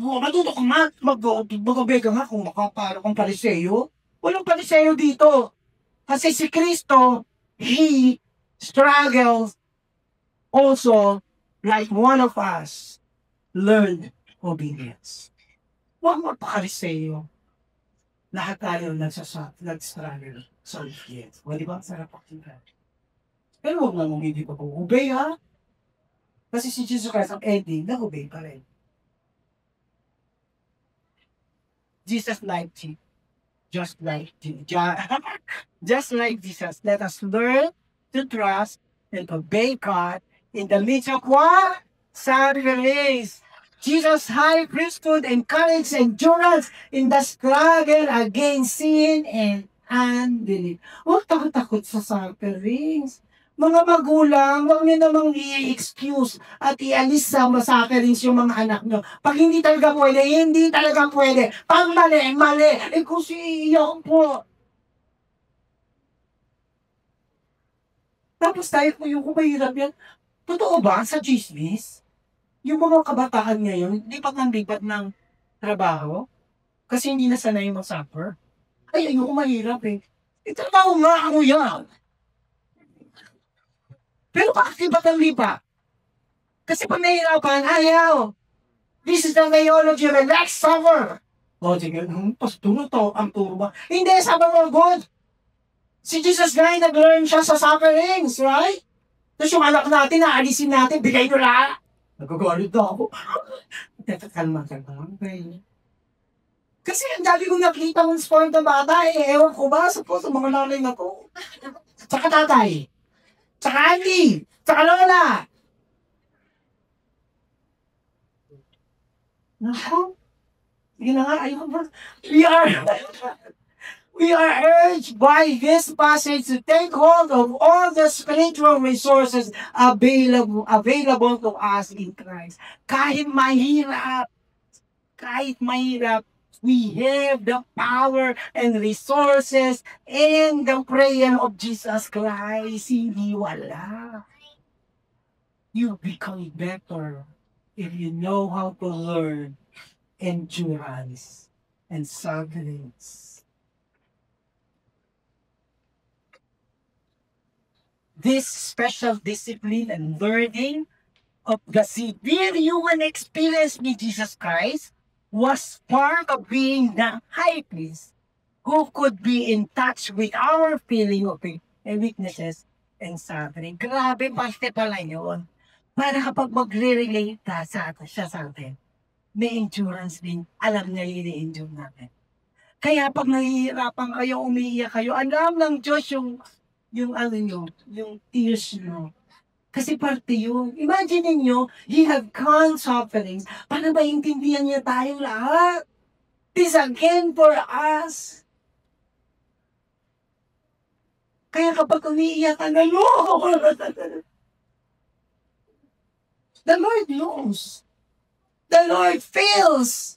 matuto ka nga, mag-obey ka nga kung makaparo kang pariseyo. Walang pariseyo dito. Kasi si Kristo, He struggles also like one of us learned obedience. Huwag magpakariseyo. Lahat tayo nag-struggle sa obedience. O, di ba? Sarap pakinggan. Pero huwag lang hindi pa obey, ha? Kasi si Jesus Christ ang ending, nag-obey pa rin. Jesus liked you. Just like Jesus. Let us learn to trust and obey God in the midst of what? Sufferings. Jesus' high priesthood encouraged endurance in the struggle against sin and unbelief. Huwag takot sa sufferings. Mga magulang, huwag niyo namang i-excuse at ialis sa sufferings yung mga anak niyo. Pag hindi talaga pwede, hindi talaga pwede. Pag mali, mali. Eh kung iiyak po. Tapos tayo po yung kumahirap yan. Totoo ba sa chismis? Yung mga kabataan ngayon, lipat ng lipat ng trabaho kasi hindi na sanay mag-suffer. Ay, ayoko mahirap eh. Trabaho nga ako yan. Pero bakit lipat ng lipat? Kasi pag nahihirapan, ayaw. This is the theology of the next summer. O, sige, pastor na to, ang turo ba? Hindi, sabi mo, good. Si Jesus Christ, nag-learn siya sa sufferings, right? Tapos yung anak natin, naalisin natin, bigay nyo lahat. Nagagalit na ako. Kalma. Kasi ang dami kong nakita ng sport na bata, ewan ko ba, sa mga nanay na to. Tsaka tatay. Tsaka auntie. Tsaka lola. Naku. Sige na nga, ayun ba? We are urged by this passage to take hold of all the spiritual resources available to us in Christ. Kahit mahirap, we have the power and resources in the prayer of Jesus Christ. Hindi wala. You become better if you know how to learn endurance and sufferings. This special discipline and learning of the severe human experience with Jesus Christ was part of being the high priest who could be in touch with our feeling of weaknesses and suffering. Grabe, basta pala yun. Para kapag magre-relate siya sa atin, may endurance din. Alam niya yun i-endure natin. Kaya pag nahihirapan kayo, umiiyak kayo, alam ng Diyos yung tears nyo. Kasi parte yun. Imagine niyo, He had gone sufferings para maintindihan niya tayo lahat. This again for us. Kaya kapag umiiyak ka na, the Lord knows. The Lord feels.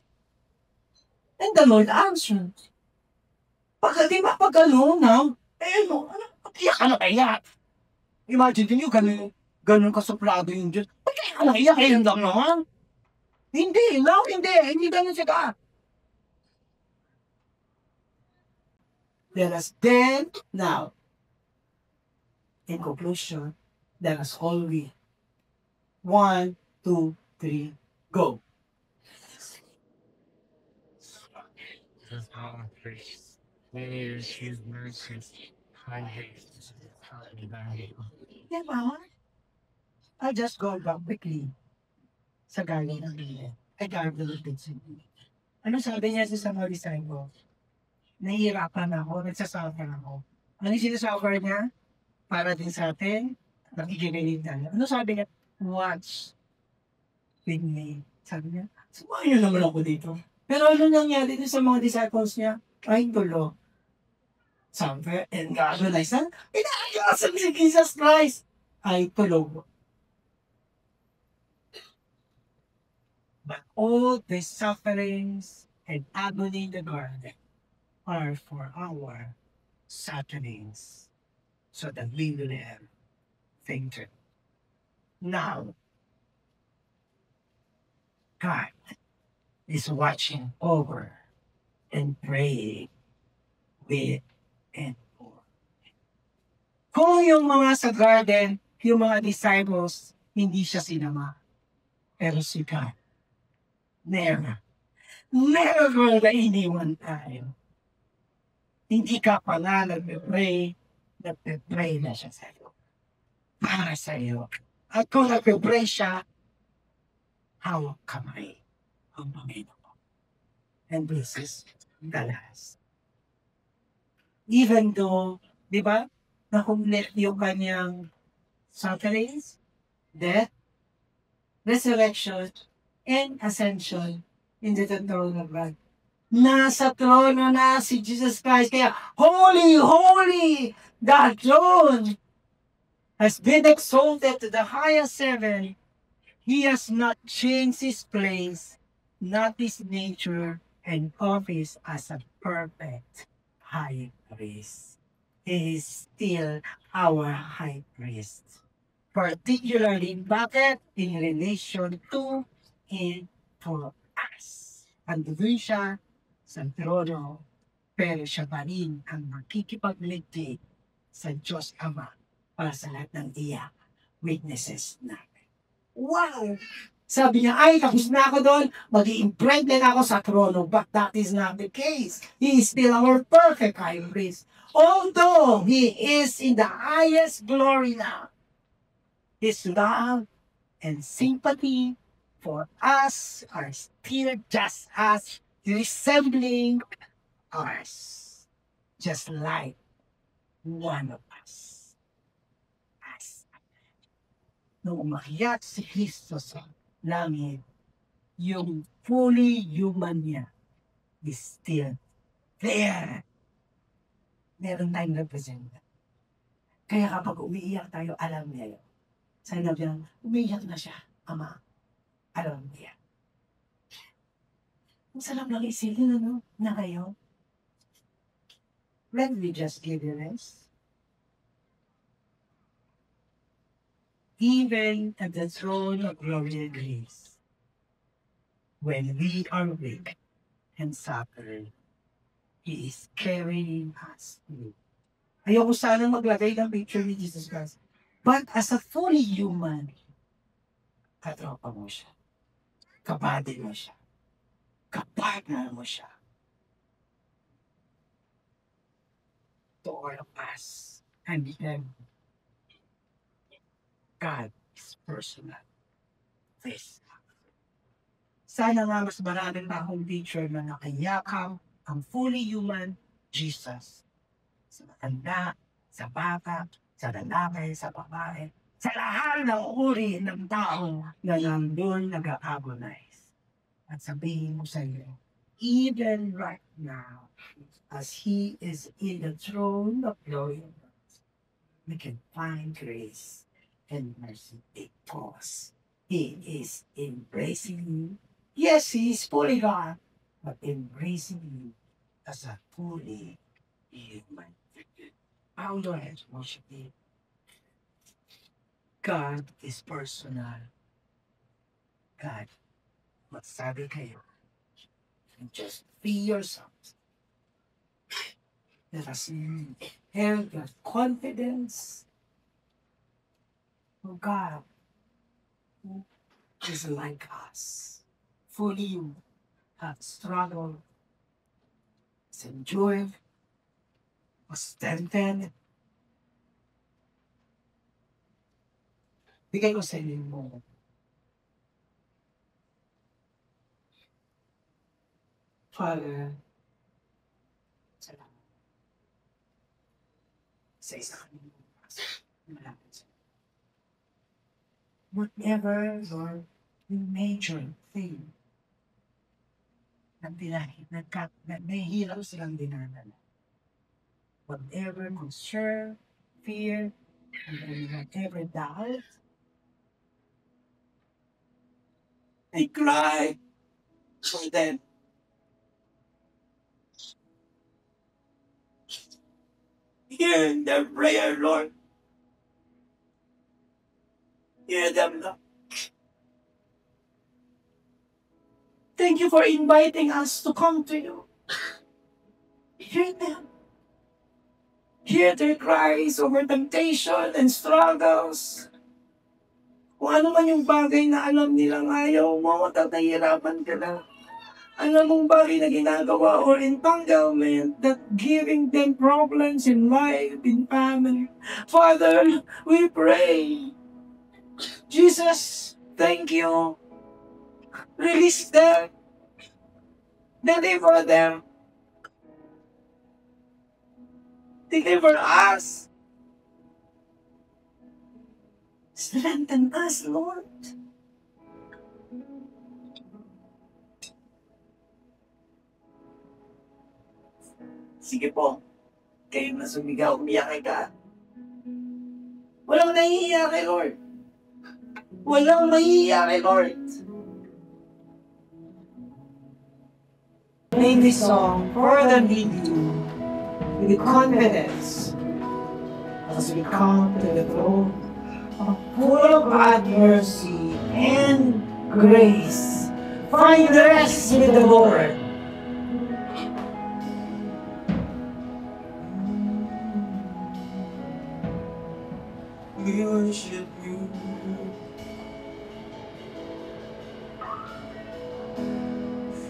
And the Lord answers. Di ba pag now, iyak ka na kaya. Imagine niyo, ganun kasuplado yung Diyos. Ba't kaya ka naiyak? Ayun lang naman. Hindi ganun siya. Let us then, now, in conclusion, let us all read. 1, 2, 3, go. Diba? I'll just go back quickly sa Garden of Eden. Ay, Garden of Eden. Ano sabi niya sa mga disciples? Nahihirapan ako, nagsasuffer ako. Ano yung sinasuffer niya? Para din sa atin, nakikinig tayo. Ano sabi niya? Watch with me. Sabi niya, sumayo naman ako dito. Pero ano nangyari din sa mga disciples niya? Ay, tulo. Suffer and agonize na. Inaagasan si Jesus Christ. Ay, tulog. But all the sufferings and agony in the garden are for our sufferings, so that we will have victory. Now, God is watching over and praying with and for. Kung yung mga sa garden, yung mga disciples, hindi siya sinama. Pero si God, never na iniwan tayo. Hindi ka pala nagpe-pray na siya sa'yo. Para sa'yo. At kung nagpe-pray siya, hawak kamay ang Panginoon. And this is the last. Even though, di ba, nakumlit yung kanyang sufferings, death, resurrection, and ascension into the throne of God. Nasa trono na si Jesus Christ. Kaya, holy, holy, the throne has been exalted to the highest heaven. He has not changed his place, not his nature and office as a perfect high priest. He is still our high priest. Particularly, bakit? In relation to and for us. Andun siya sa trono, pero siya pa rin ang makikipagligtig sa Diyos Ama para sa lahat ng iyak witnesses natin. Wow! Sabi niya, ay, tapos na ako doon, mag-i-impregnate ako sa trono, but that is not the case. He is still our perfect high priest. Although He is in the highest glory now, His love and sympathy for us are still just as resembling us, just like one of us. As nung umakyat si Kristo sa langit, yung fully human niya is still there. Meron tayong represent. Kaya kapag umiiyak tayo, alam niya yun. Sabi niya, umiiyak na siya, Ama. Alam niya. Ang sarap lang isipin, ano, na kayo. Let me just give you this. Even at the throne of glory and grace, when we are weak and suffering, He is carrying us through. Ayoko sanang maglagay ng picture ni Jesus Christ. But as a fully human, katropa mo siya. Kabady mo siya. Kapartner mo siya. To all of us. And then, God is personal. This. Sana nga mas maraming na akong picture na nakayakap ang fully human Jesus. Sa matanda, sa bata, sa lalaki, sa babae, sa lahat ng uri ng tao na nandun nag-agonize. At sabihin mo sa iyo, even right now, as He is in the throne of glory, we can find grace and mercy because He is embracing you. Yes, He is fully God, but embracing you as a fully human. How do I worship Him? God is personal. God, magsabi kayo, and just be yourselves. Let us have the confidence of God who is like us. Fully you have struggled, has enjoyed, was strengthened. Bigay ko sa inyo mo. Father, salamat sa isa kami malapit sa whatever, Lord, you major thing na nahihirap silang dinadala. Whatever concern, fear, and whatever doubt, I cry for them. Hear their prayer, Lord. Hear them, Lord. Thank you for inviting us to come to you. Hear them. Hear their cries over temptation and struggles. Kung ano man yung bagay na alam nilang ayaw mo at nahihirapan ka na. Alam mong bagay na ginagawa or entanglement that giving them problems in life, in family. Father, we pray. Jesus, thank you. Release them. Deliver them. Deliver us. Strengthen us, Lord. Sige po, kayo na sumigaw, umiyak ka. Walang nahihiya kay Lord. Walang mahihiya kay Lord. Make this song further lead you with confidence as we come to the throne full of God's mercy and grace. Find rest with the Lord. We worship you.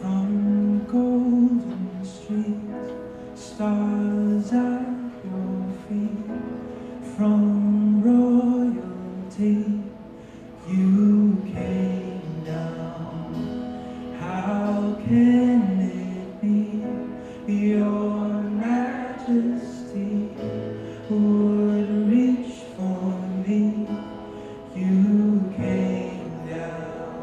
From golden streets, stars at your feet. From royalty, you came down. How can it be your majesty would reach for me? You came down.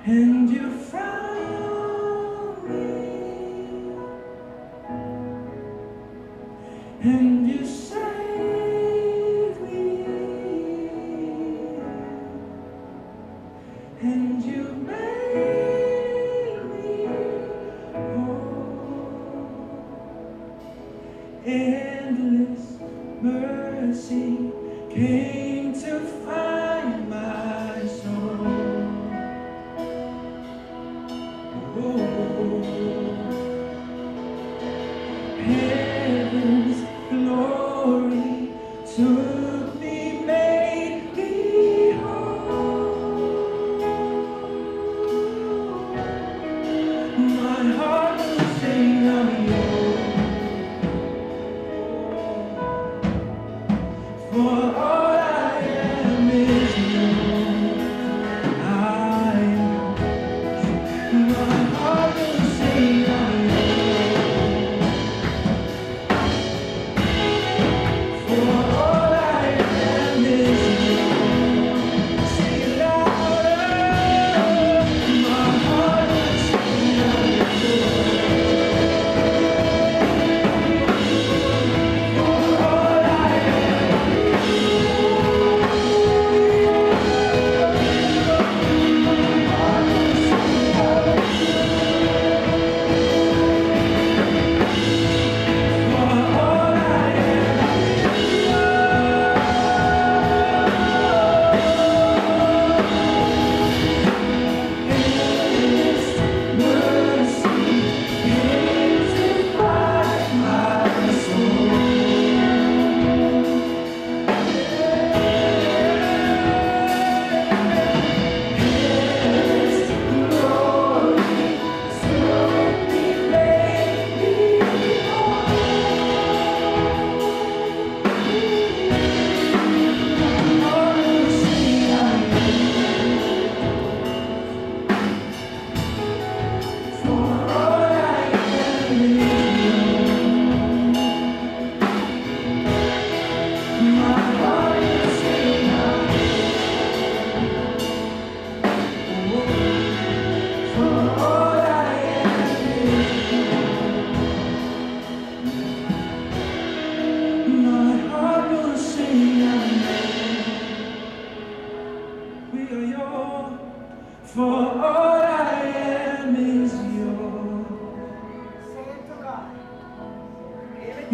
And you found me, and you saved me, and you made me whole. Endless mercy came to find my soul. Heaven's glory took me, made me whole. My heart will sing of yours, for all I am is yours. My heart will sing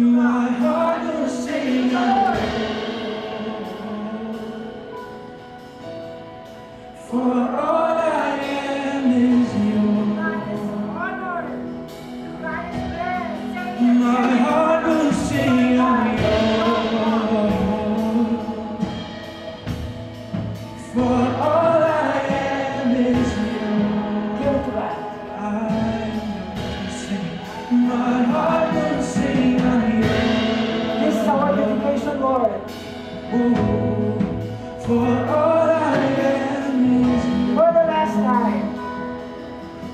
My heart will sing. For all I am is yours. My heart will sing of yours. For all I am is yours. I will sing. My heart will sing of yours. This is our dedication, Lord. Oh, for all I am is yours. For the last time.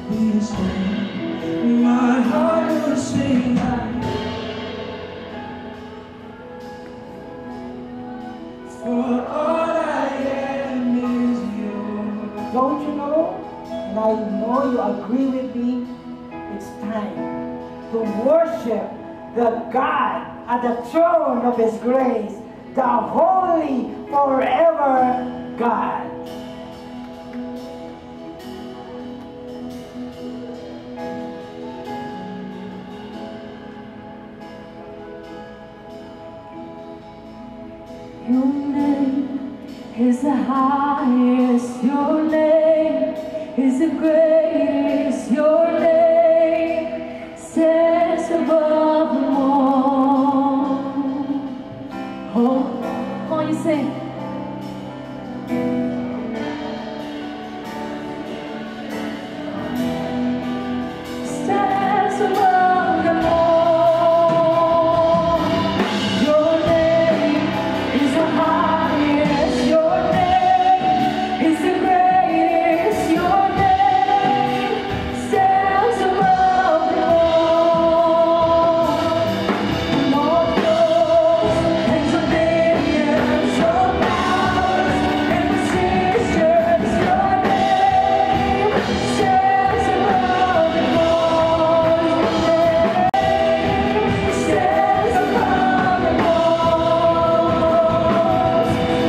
Please sing. My heart will sing. For all I am is yours. Don't you know? And I know you agree with me. It's time to worship the God at the throne of His grace, the holy forever God. Your name is the highest, your name is the greatest, your name stands above them all. Oh, come on, you sing. Stands above them all. Your name is the highest, your name is the greatest, your name stands above them all. And all thrones and dominions, all powers and positions, your name stands above them all. Stands above them all.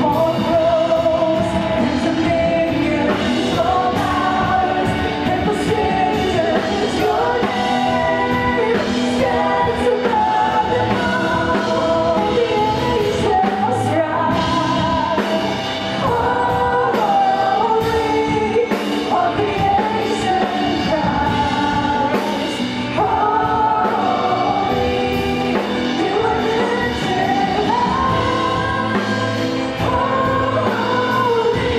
All thrones and dominions, all powers and positions, your name stands above them all. The angels cry, holy, all creation cries, holy, you are lifted high, holy,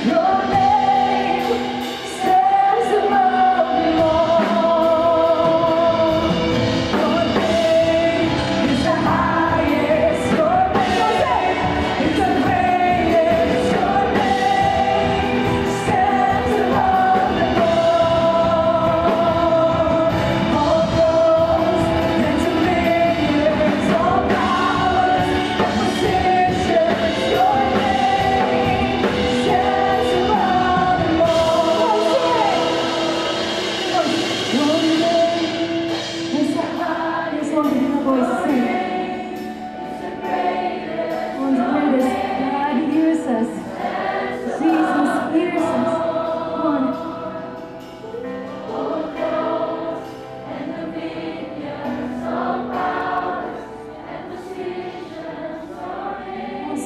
your name stands above them all. Your name is the highest, your name is the greatest, your name stands above them all. All thrones and dominions, all powers and positions, your name stands above them all. Your name is the highest. One, give me a voice, sing. One's the greatest. God hears us. Jesus hears us. One.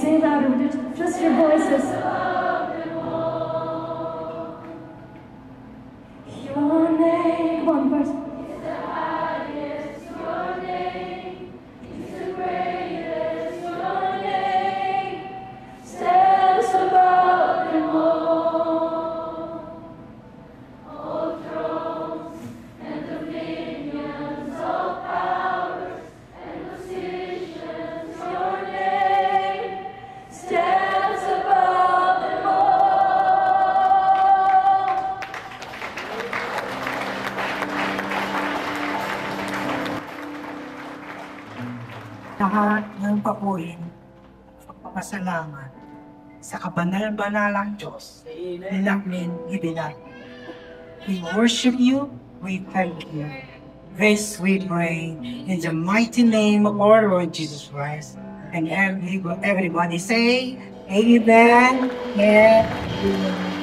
Say louder with just your voices. Your name, one verse. lahat ng papuri, pagpapasalamat sa kabanal-banalang Diyos na namin ibinag. We worship you, we thank you. This we pray in the mighty name of our Lord Jesus Christ. And everybody say, Amen and Amen.